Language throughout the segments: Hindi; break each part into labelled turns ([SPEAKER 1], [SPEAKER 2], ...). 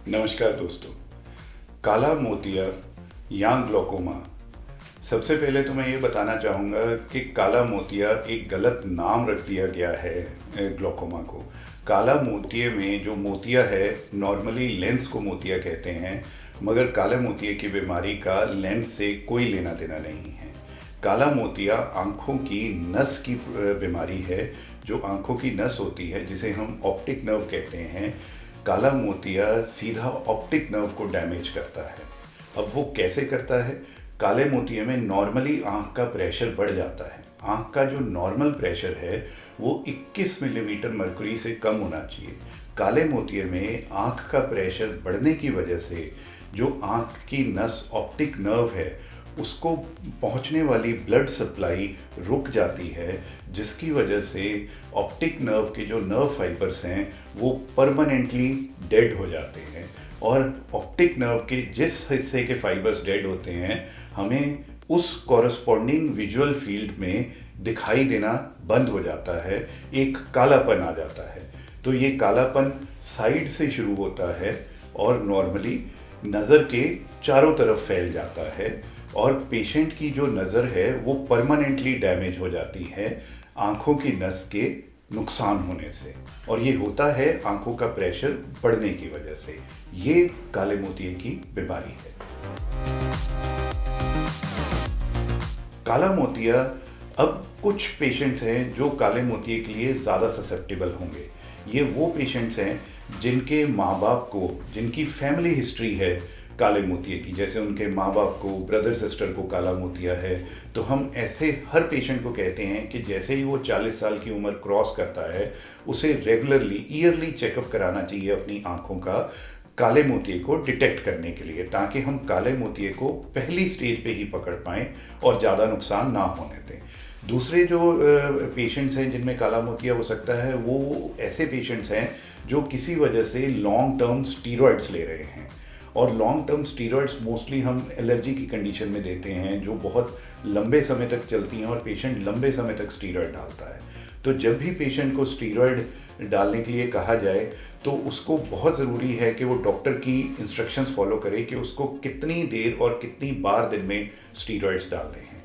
[SPEAKER 1] नमस्कार दोस्तों। काला मोतिया या ग्लोकोमा, सबसे पहले तो मैं ये बताना चाहूँगा कि काला मोतिया एक गलत नाम रख दिया गया है ग्लोकोमा को। काला मोतिये में जो मोतिया है, नॉर्मली लेंस को मोतिया कहते हैं, मगर काले मोतिये की बीमारी का लेंस से कोई लेना देना नहीं है। काला मोतिया आँखों की नस की बीमारी है। जो आँखों की नस होती है, जिसे हम ऑप्टिक नर्व कहते हैं, काला मोतिया सीधा ऑप्टिक नर्व को डैमेज करता है। अब वो कैसे करता है? काले मोतिये में नॉर्मली आँख का प्रेशर बढ़ जाता है। आँख का जो नॉर्मल प्रेशर है वो 21 मिलीमीटर मर्क्यूरी से कम होना चाहिए। काले मोतिये में आँख का प्रेशर बढ़ने की वजह से जो आँख की नस ऑप्टिक नर्व है उसको पहुंचने वाली ब्लड सप्लाई रुक जाती है, जिसकी वजह से ऑप्टिक नर्व के जो नर्व फाइबर्स हैं वो परमानेंटली डेड हो जाते हैं। और ऑप्टिक नर्व के जिस हिस्से के फाइबर्स डेड होते हैं, हमें उस कॉरस्पॉन्डिंग विजुअल फील्ड में दिखाई देना बंद हो जाता है, एक कालापन आ जाता है। तो ये कालापन साइड से शुरू होता है और नॉर्मली नज़र के चारों तरफ फैल जाता है और पेशेंट की जो नज़र है वो परमानेंटली डैमेज हो जाती है आँखों की नस के नुकसान होने से। और ये होता है आँखों का प्रेशर बढ़ने की वजह से। ये काले मोतिये की बीमारी है। काला मोतिया, अब कुछ पेशेंट्स हैं जो काले मोतिये के लिए ज़्यादा ससेप्टेबल होंगे। ये वो पेशेंट्स हैं जिनके माँ बाप को, जिनकी फैमिली हिस्ट्री है काले मोतिये की, जैसे उनके माँ बाप को, ब्रदर सिस्टर को काला मोतिया है, तो हम ऐसे हर पेशेंट को कहते हैं कि जैसे ही वो 40 साल की उम्र क्रॉस करता है, उसे रेगुलरली ईयरली चेकअप कराना चाहिए अपनी आँखों का, काले मोतिये को डिटेक्ट करने के लिए, ताकि हम काले मोतिये को पहली स्टेज पे ही पकड़ पाएँ और ज़्यादा नुकसान ना होने दें। दूसरे जो पेशेंट्स हैं जिनमें काला मोतिया हो सकता है, वो ऐसे पेशेंट्स हैं जो किसी वजह से लॉन्ग टर्म स्टीरॉयड्स ले रहे हैं। और लॉन्ग टर्म स्टीरॉयड्स मोस्टली हम एलर्जी की कंडीशन में देते हैं, जो बहुत लंबे समय तक चलती हैं और पेशेंट लंबे समय तक स्टीरॉयड डालता है। तो जब भी पेशेंट को स्टीरॉयड डालने के लिए कहा जाए तो उसको बहुत ज़रूरी है कि वो डॉक्टर की इंस्ट्रक्शंस फॉलो करे कि उसको कितनी देर और कितनी बार दिन में स्टीरॉयड्स डालने हैं।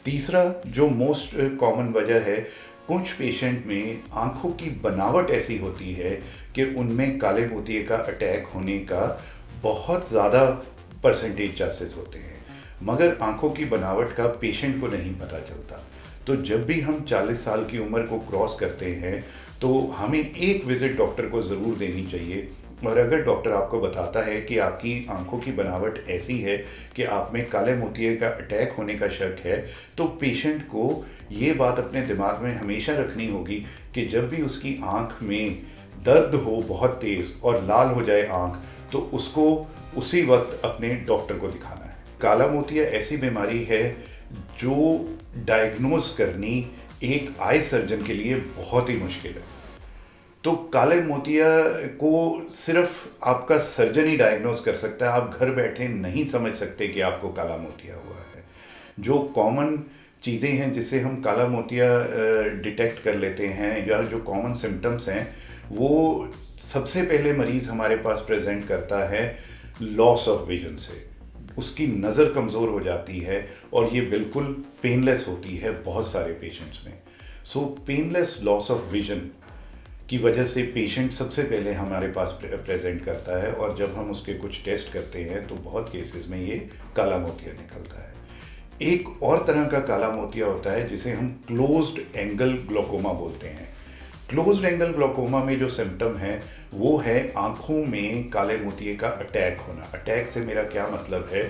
[SPEAKER 1] तीसरा जो मोस्ट कॉमन वजह है, कुछ पेशेंट में आँखों की बनावट ऐसी होती है कि उनमें काले मोतिये का अटैक होने का बहुत ज़्यादा परसेंटेज चांसेस होते हैं, मगर आँखों की बनावट का पेशेंट को नहीं पता चलता। तो जब भी हम 40 साल की उम्र को क्रॉस करते हैं तो हमें एक विज़िट डॉक्टर को ज़रूर देनी चाहिए। और अगर डॉक्टर आपको बताता है कि आपकी आँखों की बनावट ऐसी है कि आप में काले मोतिये का अटैक होने का शक है, तो पेशेंट को ये बात अपने दिमाग में हमेशा रखनी होगी कि जब भी उसकी आँख में दर्द हो बहुत तेज़ और लाल हो जाए आँख, तो उसको उसी वक्त अपने डॉक्टर को दिखाना है। काला मोतिया ऐसी बीमारी है जो डायग्नोज करनी एक आई सर्जन के लिए बहुत ही मुश्किल है। तो काले मोतिया को सिर्फ आपका सर्जन ही डायग्नोज कर सकता है। आप घर बैठे नहीं समझ सकते कि आपको काला मोतिया हुआ है। जो कॉमन चीज़ें हैं जिससे हम काला मोतिया डिटेक्ट कर लेते हैं, या जो कॉमन सिम्टम्स हैं, वो सबसे पहले मरीज़ हमारे पास प्रेजेंट करता है लॉस ऑफ विजन से। उसकी नज़र कमज़ोर हो जाती है और ये बिल्कुल पेनलेस होती है बहुत सारे पेशेंट्स में। सो पेनलेस लॉस ऑफ विजन की वजह से पेशेंट सबसे पहले हमारे पास प्रेजेंट करता है, और जब हम उसके कुछ टेस्ट करते हैं तो बहुत केसेस में ये काला मोतिया निकलता है। एक और तरह का काला मोतिया होता है जिसे हम क्लोज्ड एंगल ग्लोकोमा बोलते हैं। क्लोज्ड एंगल ग्लोकोमा में जो सिम्टम है वो है आँखों में काले मोतिये का अटैक होना। अटैक से मेरा क्या मतलब है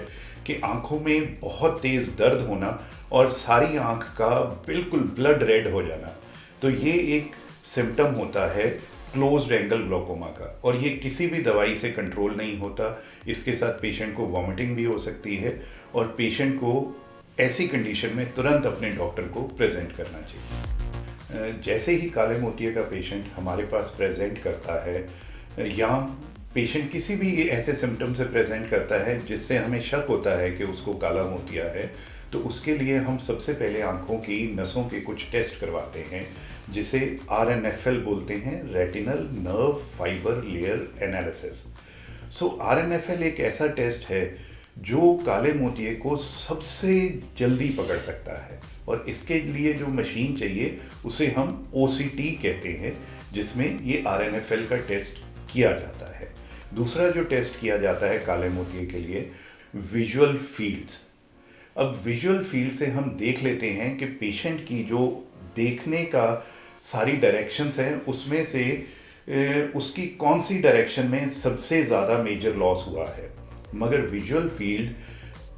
[SPEAKER 1] कि आँखों में बहुत तेज़ दर्द होना और सारी आँख का बिल्कुल ब्लड रेड हो जाना। तो ये एक सिम्टम होता है क्लोज्ड एंगल ग्लोकोमा का, और ये किसी भी दवाई से कंट्रोल नहीं होता। इसके साथ पेशेंट को वॉमिटिंग भी हो सकती है, और पेशेंट को ऐसी कंडीशन में तुरंत अपने डॉक्टर को प्रेजेंट करना चाहिए। जैसे ही काले मोतिये का पेशेंट हमारे पास प्रेजेंट करता है, या पेशेंट किसी भी ऐसे सिम्टम से प्रेजेंट करता है जिससे हमें शक होता है कि उसको काला मोतिया है, तो उसके लिए हम सबसे पहले आँखों की नसों के कुछ टेस्ट करवाते हैं, जिसे RNFL बोलते हैं, retinal nerve fibre layer analysis. So RNFL एक ऐसा टेस्ट है जो काले मोतिये को सबसे जल्दी पकड़ सकता है, और इसके लिए जो मशीन चाहिए उसे हम OCT कहते हैं, जिसमें ये RNFL का टेस्ट किया जाता है। दूसरा जो टेस्ट किया जाता है काले मोतिये के लिए, विजुअल फील्ड्स। अब विजुअल फील्ड से हम देख लेते हैं कि पेशेंट की जो देखने का सारी डायरेक्शंस हैं उसमें से उसकी कौन सी डायरेक्शन में सबसे ज़्यादा मेजर लॉस हुआ है। मगर विजुअल फील्ड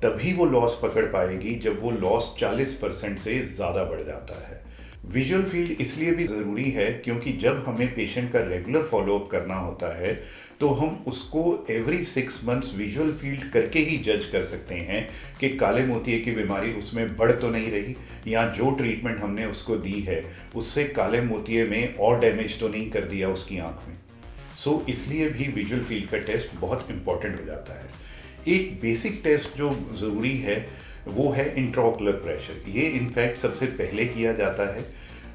[SPEAKER 1] तभी वो लॉस पकड़ पाएगी जब वो लॉस 40% से ज़्यादा बढ़ जाता है। विजुअल फील्ड इसलिए भी ज़रूरी है क्योंकि जब हमें पेशेंट का रेगुलर फॉलोअप करना होता है तो हम उसको एवरी 6 मंथ्स विजुअल फील्ड करके ही जज कर सकते हैं कि काले मोतिये की बीमारी उसमें बढ़ तो नहीं रही, या जो ट्रीटमेंट हमने उसको दी है उससे काले मोतिये में और डैमेज तो नहीं कर दिया उसकी आँख में। सो इसलिए भी विजुअल फील्ड का टेस्ट बहुत इंपॉर्टेंट हो जाता है। एक बेसिक टेस्ट जो ज़रूरी है वो है इंट्राओकुलर प्रेशर। ये इनफैक्ट सबसे पहले किया जाता है।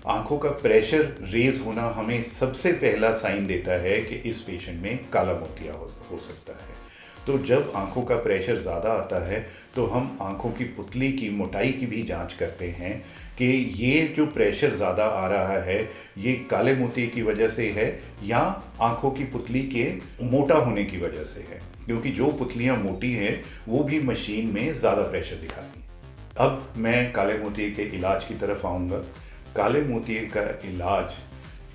[SPEAKER 1] आंखों का प्रेशर रेज होना हमें सबसे पहला साइन देता है कि इस पेशेंट में काला मोतिया हो सकता है। तो जब आंखों का प्रेशर ज़्यादा आता है तो हम आंखों की पुतली की मोटाई की भी जांच करते हैं कि ये जो प्रेशर ज़्यादा आ रहा है ये काले मोतिये की वजह से है या आंखों की पुतली के मोटा होने की वजह से है, क्योंकि जो पुतलियाँ मोटी हैं वो भी मशीन में ज़्यादा प्रेशर दिखाती हैं। अब मैं काले मोतिये के इलाज की तरफ आऊँगा। काले मोतिये का इलाज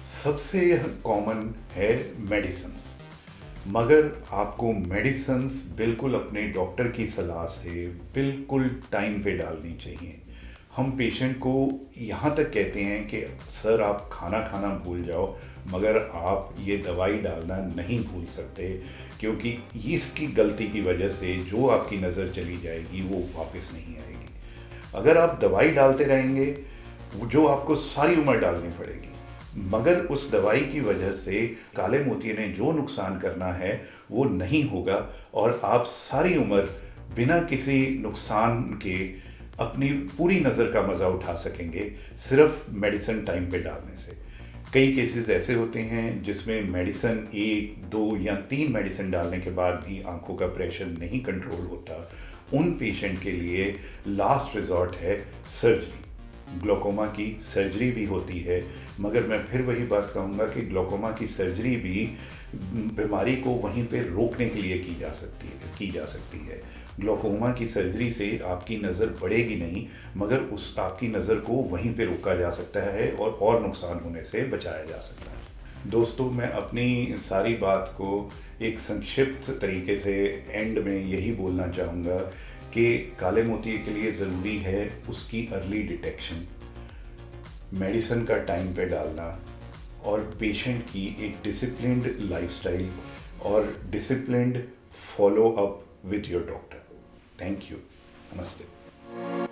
[SPEAKER 1] सबसे कॉमन है मेडिसिन्स, मगर आपको मेडिसिन्स बिल्कुल अपने डॉक्टर की सलाह से बिल्कुल टाइम पे डालनी चाहिए। हम पेशेंट को यहाँ तक कहते हैं कि सर आप खाना खाना भूल जाओ मगर आप ये दवाई डालना नहीं भूल सकते, क्योंकि इसकी गलती की वजह से जो आपकी नज़र चली जाएगी वो वापस नहीं आएगी। अगर आप दवाई डालते रहेंगे जो आपको सारी उम्र डालनी पड़ेगी, मगर उस दवाई की वजह से काले मोतिये ने जो नुकसान करना है वो नहीं होगा और आप सारी उम्र बिना किसी नुकसान के अपनी पूरी नज़र का मज़ा उठा सकेंगे सिर्फ मेडिसिन टाइम पे डालने से। कई केसेस ऐसे होते हैं जिसमें मेडिसिन 1, 2 या 3 मेडिसिन डालने के बाद भी आंखों का प्रेशर नहीं कंट्रोल होता। उन पेशेंट के लिए लास्ट रिजॉर्ट है सर्जरी। ग्लोकोमा की सर्जरी भी होती है, मगर मैं फिर वही बात कहूँगा कि ग्लोकोमा की सर्जरी भी बीमारी को वहीं पे रोकने के लिए की जा सकती है। ग्लोकोमा की सर्जरी से आपकी नज़र बढ़ेगी नहीं, मगर उस आपकी नज़र को वहीं पे रोका जा सकता है और नुकसान होने से बचाया जा सकता है। दोस्तों, मैं अपनी सारी बात को एक संक्षिप्त तरीके से एंड में यही बोलना चाहूँगा कि काले मोतिये के लिए ज़रूरी है उसकी अर्ली डिटेक्शन, मेडिसिन का टाइम पे डालना और पेशेंट की एक डिसिप्लिन्ड लाइफस्टाइल और disciplined follow up with your doctor. Thank you. नमस्ते।